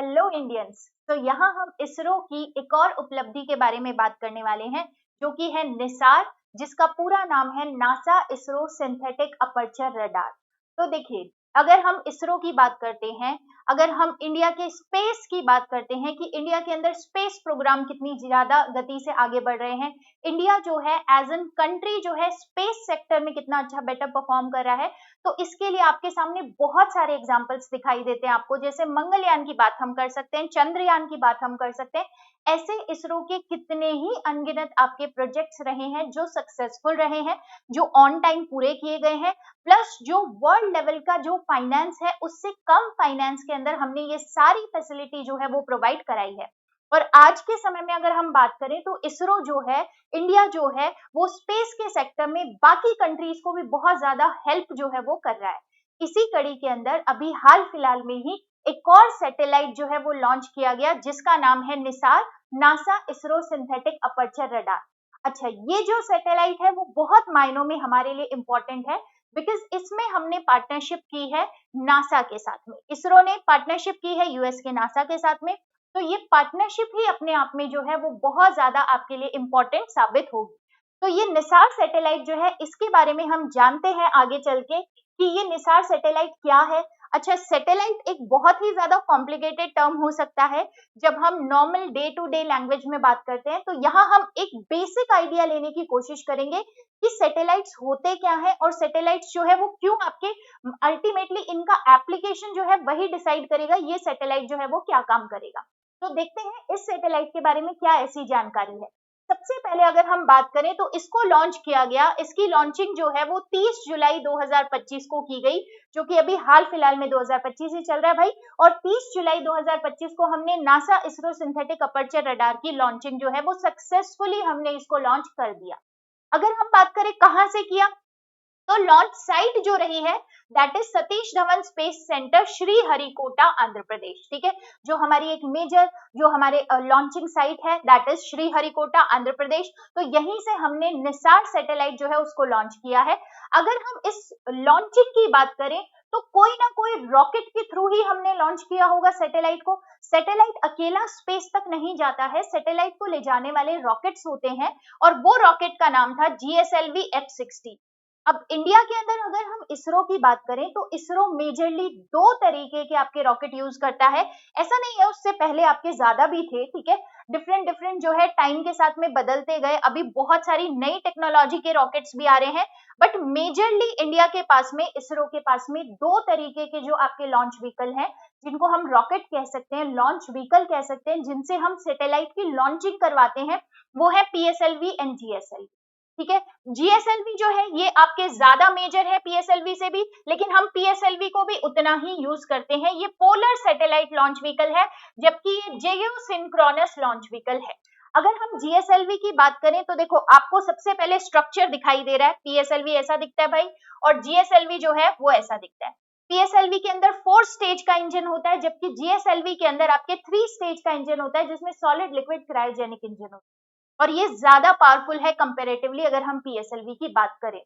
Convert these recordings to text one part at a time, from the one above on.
Hello Indians. तो यहाँ हम इसरो की एक और उपलब्धि के बारे में बात करने वाले हैं जो कि है निसार, जिसका पूरा नाम है NASA ISRO synthetic aperture radar. तो देखिए, अगर हम इसरो की बात करते हैं, अगर हम इंडिया के स्पेस की बात करते हैं कि इंडिया के अंदर स्पेस प्रोग्राम कितनी ज्यादा गति से आगे बढ़ रहे हैं, इंडिया जो है एज एन कंट्री जो है स्पेस सेक्टर में कितना अच्छा बेटर परफॉर्म कर रहा है, तो इसके लिए आपके सामने बहुत सारे एग्जाम्पल्स दिखाई देते हैं आपको। जैसे मंगलयान की बात हम कर सकते हैं, चंद्रयान की बात हम कर सकते हैं। ऐसे इसरो के कितने ही अनगिनत आपके प्रोजेक्ट्स रहे हैं जो सक्सेसफुल रहे हैं, जो ऑन टाइम पूरे किए गए हैं, प्लस जो वर्ल्ड लेवल का जो फाइनेंस है उससे कम फाइनेंस के अंदर हमने ये सारी फैसिलिटी जो है वो प्रोवाइड कराई है। और आज के समय में अगर हम बात करें तो इसरो जो है, इंडिया जो है वो स्पेस के सेक्टर में बाकी कंट्रीज को भी बहुत ज्यादा हेल्प जो है वो कर रहा है। इसी कड़ी के अंदर अभी हाल फिलहाल में ही एक और सैटेलाइट जो है वो लॉन्च किया गया जिसका नाम है Nisar, NASA ISRO synthetic aperture radar. अच्छा, ये जो सैटेलाइट है वो बहुत मायनों में हमारे लिए इंपॉर्टेंट है बिकॉज इसमें हमने पार्टनरशिप की है नासा के साथ में। इसरो ने पार्टनरशिप की है यूएस के नासा के साथ में। तो ये पार्टनरशिप ही अपने आप में जो है वो बहुत ज्यादा आपके लिए इंपॉर्टेंट साबित होगी। तो ये निसार सैटेलाइट जो है इसके बारे में हम जानते हैं आगे चल के कि ये निसार सैटेलाइट क्या है। अच्छा, सैटेलाइट एक बहुत ही ज्यादा कॉम्प्लिकेटेड टर्म हो सकता है जब हम normal day to day language में बात करते हैं। तो यहाँ हम एक बेसिक आइडिया लेने की कोशिश करेंगे कि सैटेलाइट्स होते क्या है और सैटेलाइट्स जो है वो क्यों आपके अल्टीमेटली इनका एप्लीकेशन जो है वही डिसाइड करेगा ये सैटेलाइट जो है वो क्या काम करेगा। तो देखते हैं इस सैटेलाइट के बारे में क्या ऐसी जानकारी है। सबसे पहले अगर हम बात करें तो इसको लॉन्च किया गया, इसकी लॉन्चिंग जो है वो 30 जुलाई 2025 को की गई, जो कि अभी हाल फिलहाल में 2025 ही चल रहा है भाई। और 30 जुलाई 2025 को हमने NASA ISRO synthetic aperture radar की लॉन्चिंग जो है वो सक्सेसफुली हमने इसको लॉन्च कर दिया। अगर हम बात करें कहां से किया, तो लॉन्च साइट जो रही है that is Satish Dhawan space centre, Sriharikota, Andhra Pradesh. ठीक है, जो हमारी एक मेजर जो हमारे लॉन्चिंग साइट है दैट इज श्रीहरिकोटा, आंध्र प्रदेश। तो यहीं से हमने निसार सैटेलाइट जो है उसको लॉन्च किया है। अगर हम इस लॉन्चिंग की बात करें तो कोई ना कोई रॉकेट के थ्रू ही हमने लॉन्च किया होगा सैटेलाइट को। सैटेलाइट अकेला स्पेस तक नहीं जाता है, सैटेलाइट को ले जाने वाले रॉकेट्स होते हैं और वो रॉकेट का नाम था GSLV F-60। अब इंडिया के अंदर अगर हम इसरो की बात करें तो इसरो मेजरली दो तरीके के आपके रॉकेट यूज करता है। ऐसा नहीं है, उससे पहले आपके ज्यादा भी थे। ठीक है, डिफरेंट जो है टाइम के साथ में बदलते गए, अभी बहुत सारी नई टेक्नोलॉजी के रॉकेट्स भी आ रहे हैं। बट मेजरली इंडिया के पास में, इसरो के पास में दो तरीके के जो आपके लॉन्च व्हीकल हैं, जिनको हम रॉकेट कह सकते हैं, लॉन्च व्हीकल कह सकते हैं, जिनसे हम सैटेलाइट की लॉन्चिंग करवाते हैं, वो है PSLV एंड GSLV। ठीक है, GSLV जो है ये आपके ज्यादा मेजर है PSLV से भी, लेकिन हम PSLV को भी उतना ही यूज करते हैं। ये पोलर सैटेलाइट लॉन्च व्हीकल है, जबकि ये जियोसिंक्रोनस लॉन्च व्हीकल है। अगर हम GSLV की बात करें तो देखो, आपको सबसे पहले स्ट्रक्चर दिखाई दे रहा है, PSLV ऐसा दिखता है भाई, और GSLV जो है वो ऐसा दिखता है। PSLV के अंदर 4 स्टेज का इंजन होता है, जबकि GSLV के अंदर आपके 3 स्टेज का इंजन होता है, जिसमें सॉलिड लिक्विड क्रायोजेनिक इंजन होता है, और ये ज्यादा पावरफुल है कंपैरेटिवली अगर हम PSLV की बात करें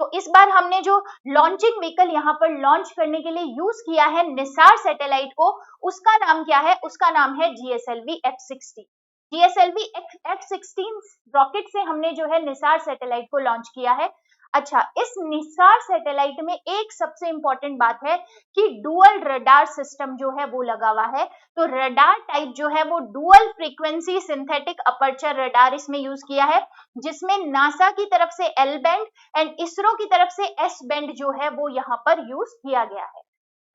तो इस बार हमने जो लॉन्चिंग व्हीकल यहाँ पर लॉन्च करने के लिए यूज किया है निसार सैटेलाइट को, उसका नाम क्या है? उसका नाम है GSLV F-60। GSLV F-16 rocket से हमने जो है निसार सैटेलाइट को लॉन्च किया है। अच्छा, इस निसार सैटेलाइट में एक सबसे इंपॉर्टेंट बात है कि डुअल रडार सिस्टम जो है वो लगा हुआ है। तो रडार टाइप जो है वो dual frequency synthetic aperture radar इसमें यूज किया है, जिसमें नासा की तरफ से L बैंड एंड इसरो की तरफ से S बैंड जो है वो यहाँ पर यूज किया गया है।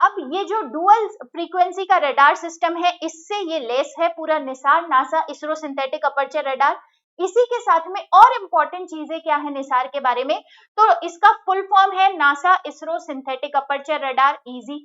अब ये जो डुअल फ्रीक्वेंसी का रडार सिस्टम है, इससे ये लेस है पूरा Nisar NASA ISRO synthetic aperture radar. इसी के साथ में और इम्पोर्टेंट चीजें क्या है निसार के बारे में, तो इसका फुल फॉर्म है NASA ISRO synthetic aperture radar easy.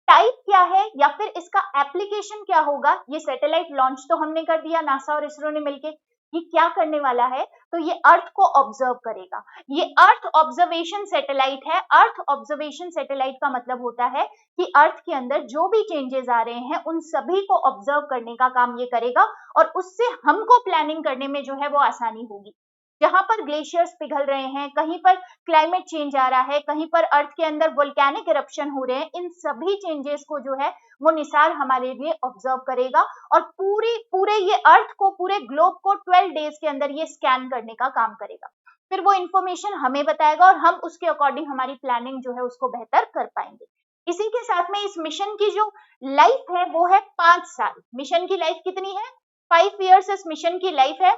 Type क्या है या फिर इसका एप्लीकेशन क्या होगा, ये सैटेलाइट लॉन्च तो हमने कर दिया नासा और इसरो ने मिलके, ये क्या करने वाला है? तो ये अर्थ को ऑब्जर्व करेगा। ये अर्थ ऑब्जर्वेशन सैटेलाइट है। अर्थ ऑब्जर्वेशन सैटेलाइट का मतलब होता है कि अर्थ के अंदर जो भी चेंजेस आ रहे हैं उन सभी को ऑब्जर्व करने का काम ये करेगा, और उससे हमको प्लानिंग करने में जो है वो आसानी होगी। जहां पर ग्लेशियर्स पिघल रहे हैं, कहीं पर क्लाइमेट चेंज आ रहा है, कहीं पर अर्थ के अंदर वोल्केनिक इरप्शन हो रहे हैं, इन सभी चेंजेस को जो है वो निसार हमारे लिए ऑब्जर्व करेगा और पूरे ये अर्थ को, पूरे ग्लोब को 12 डेज के अंदर ये स्कैन करने का काम करेगा। फिर वो इंफॉर्मेशन हमें बताएगा और हम उसके अकॉर्डिंग हमारी प्लानिंग जो है उसको बेहतर कर पाएंगे। इसी के साथ में इस मिशन की जो लाइफ है वो है 5 साल। मिशन की लाइफ कितनी है? 5 ईयर्स इस मिशन की लाइफ है।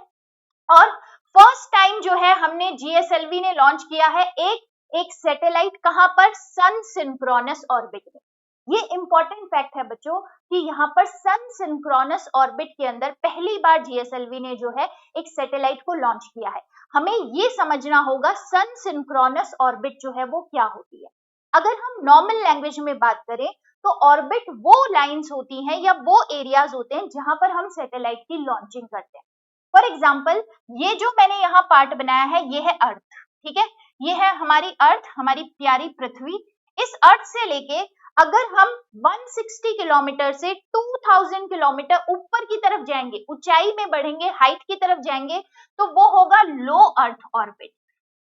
और फर्स्ट टाइम जो है हमने जीएसएलवी ने लॉन्च किया है एक सैटेलाइट, कहां पर? सन सिंक्रोनस ऑर्बिट में। ये इंपॉर्टेंट फैक्ट है बच्चों कि यहाँ पर सन सिंक्रोनस ऑर्बिट के अंदर पहली बार जीएसएलवी ने जो है एक सैटेलाइट को लॉन्च किया है। हमें ये समझना होगा सन सिंक्रोनस ऑर्बिट जो है वो क्या होती है। अगर हम नॉर्मल लैंग्वेज में बात करें तो ऑर्बिट वो लाइंस होती हैं या वो एरियाज होते हैं जहां पर हम सैटेलाइट की लॉन्चिंग करते हैं। फॉर एग्जाम्पल, ये जो मैंने यहाँ पार्ट बनाया है ये है अर्थ, ठीक है, ये है हमारी अर्थ, हमारी प्यारी पृथ्वी। इस अर्थ से लेके अगर हम 160 किलोमीटर से 2000 किलोमीटर ऊपर की तरफ जाएंगे, ऊंचाई में बढ़ेंगे, हाइट की तरफ जाएंगे, तो वो होगा लो अर्थ ऑर्बिट।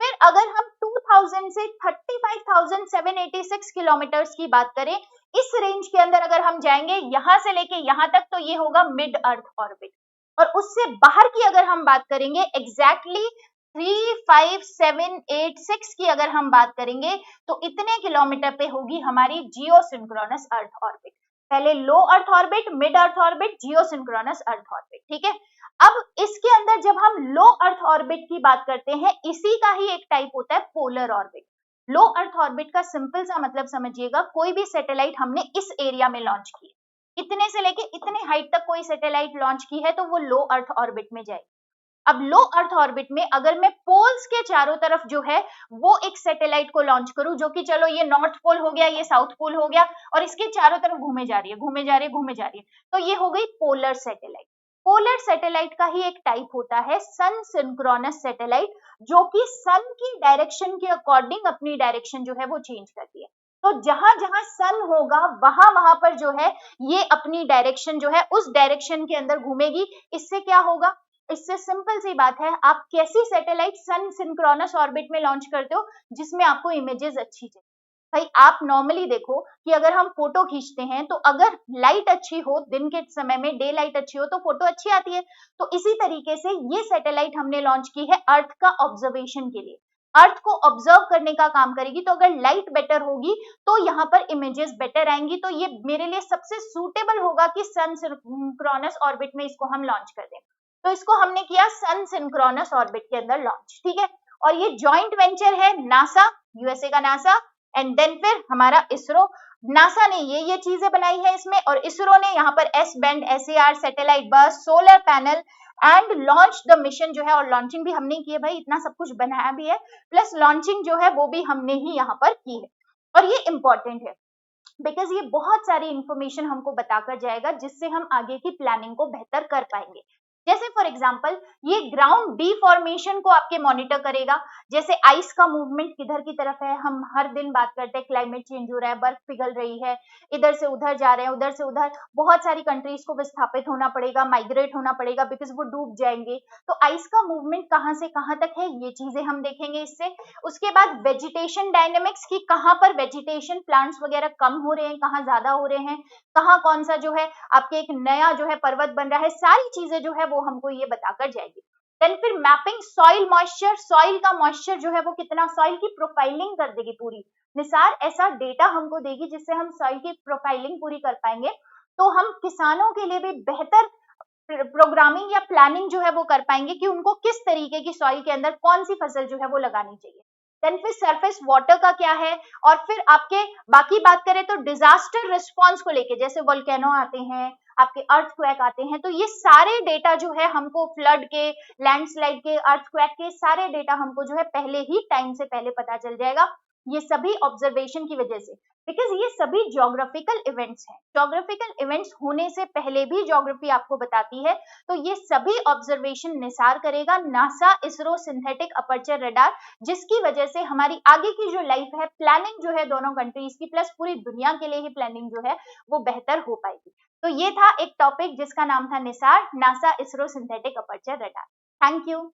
फिर अगर हम 2000 से 35,786 किलोमीटर की बात करें, इस रेंज के अंदर अगर हम जाएंगे यहां से लेके यहां तक, तो ये होगा मिड अर्थ ऑर्बिट। और उससे बाहर की अगर हम बात करेंगे, एग्जैक्टली 35786 की अगर हम बात करेंगे, तो इतने किलोमीटर पे होगी हमारी जियोसिंक्रोनस अर्थ ऑर्बिट। पहले low earth orbit, mid earth orbit, geosynchronous earth orbit, ठीक है। अब इसके अंदर जब हम लो अर्थ ऑर्बिट की बात करते हैं, इसी का ही एक टाइप होता है पोलर ऑर्बिट। लो अर्थ ऑर्बिट का सिंपल सा मतलब समझिएगा, कोई भी सैटेलाइट हमने इस एरिया में लॉन्च की, इतने से लेके इतने हाइट तक कोई सैटेलाइट लॉन्च की है, तो वो लो अर्थ ऑर्बिट में जाएगी। अब लो अर्थ ऑर्बिट में अगर मैं पोल्स के चारों तरफ जो है वो एक सैटेलाइट को लॉन्च करूं, जो कि चलो ये नॉर्थ पोल हो गया, ये साउथ पोल हो गया, और इसके चारों तरफ घूमे जा रही है, घूमे जा रही है, घूमे जा रही है, तो ये हो गई पोलर सैटेलाइट। पोलर सैटेलाइट का ही एक टाइप होता है सन सिंक्रोनस सैटेलाइट, जो कि सन की डायरेक्शन के अकॉर्डिंग अपनी डायरेक्शन जो है वो चेंज करती है। तो जहां जहां सन होगा वहां वहां पर जो है ये अपनी डायरेक्शन जो है उस डायरेक्शन के अंदर घूमेगी। इससे क्या होगा? इससे सिंपल सी बात है, आप कैसी सैटेलाइट सन सिंक्रोनस ऑर्बिट में लॉन्च करते हो जिसमें आपको इमेजेस अच्छी चाहिए। भाई आप नॉर्मली देखो कि अगर हम फोटो खींचते हैं तो अगर लाइट अच्छी हो, दिन के समय में डे लाइट अच्छी हो, तो फोटो अच्छी आती है। तो इसी तरीके से ये सैटेलाइट हमने लॉन्च की है अर्थ का ऑब्जर्वेशन के लिए, अर्थ को ऑब्जर्व करने का काम करेगी। तो अगर लाइट बेटर होगी तो यहाँ पर इमेजेस बेटर आएंगी। तो ये मेरे लिए सबसे सूटेबल होगा कि सन सिंक्रोनस ऑर्बिट में इसको हम लॉन्च कर दें। तो इसको हमने किया सन सिंक्रोनस ऑर्बिट के अंदर लॉन्च, ठीक है। और ये जॉइंट वेंचर है नासा, यूएसए का नासा, एंड देन फिर हमारा इसरो। नासा ने ये चीजें बनाई है इसमें, और इसरो ने यहाँ पर एस बैंड, SAR, सैटेलाइट बस, solar panel and launch the mission जो है, और लॉन्चिंग भी हमने की है भाई, इतना सब कुछ बनाया भी है, प्लस लॉन्चिंग जो है वो भी हमने ही यहाँ पर की है। और ये इंपॉर्टेंट है बिकॉज ये बहुत सारी इंफॉर्मेशन हमको बताकर जाएगा जिससे हम आगे की प्लानिंग को बेहतर कर पाएंगे। जैसे फॉर एग्जांपल ये ग्राउंड डिफॉर्मेशन को आपके मॉनिटर करेगा, जैसे आइस का मूवमेंट किधर की तरफ है, हम हर दिन बात करते हैं क्लाइमेट चेंज हो रहा है, बर्फ पिघल रही है, इधर से उधर जा रहे हैं, उधर से उधर, बहुत सारी कंट्रीज को विस्थापित होना पड़ेगा, माइग्रेट होना पड़ेगा बिकॉज वो डूब जाएंगे। तो आइस का मूवमेंट कहाँ से कहाँ तक है, ये चीजें हम देखेंगे इससे। उसके बाद वेजिटेशन डायनेमिक्स की, कहाँ पर वेजिटेशन प्लांट्स वगैरह कम हो रहे हैं, कहाँ ज्यादा हो रहे हैं, कहाँ कौन सा जो है आपके एक नया जो है पर्वत बन रहा है, सारी चीजें जो है वो हमको ये बताकर जाएगी। देन फिर मैपिंग सॉइल मॉइस्चर, सॉइल का मॉइस्चर जो है वो कितना, सॉइल की प्रोफाइलिंग कर देगी पूरी। निसार ऐसा डेटा हमको देगी जिससे हम सॉइल की प्रोफाइलिंग पूरी कर पाएंगे। तो हम किसानों के लिए भी बेहतर प्रोग्रामिंग या प्लानिंग जो है वो कर पाएंगे कि उनको किस तरीके की सॉइल के अंदर कौन सी फसल जो है वो लगानी चाहिए। देन फिर सरफेस वाटर का क्या है, और फिर आपके बाकी बात करें तो डिजास्टर रिस्पॉन्स को लेके, जैसे वोल्केनो आते हैं, आपके अर्थक्वेक आते हैं, तो ये सारे डेटा जो है हमको फ्लड के, लैंडस्लाइड के, अर्थक्वेक के सारे डेटा हमको जो है पहले ही टाइम से पहले पता चल जाएगा, ये सभी ऑब्जर्वेशन की वजह से। बिकॉज ये सभी ज्योग्राफिकल इवेंट्स हैं, ज्योग्राफिकल इवेंट्स होने से पहले भी ज्योग्राफी आपको बताती है। तो ये सभी ऑब्जर्वेशन निसार करेगा NASA ISRO synthetic aperture radar, जिसकी वजह से हमारी आगे की जो लाइफ है, प्लानिंग जो है दोनों कंट्रीज की प्लस पूरी दुनिया के लिए ही प्लानिंग जो है वो बेहतर हो पाएगी। तो ये था एक टॉपिक जिसका नाम था Nisar, NASA ISRO synthetic aperture radar. Thank you.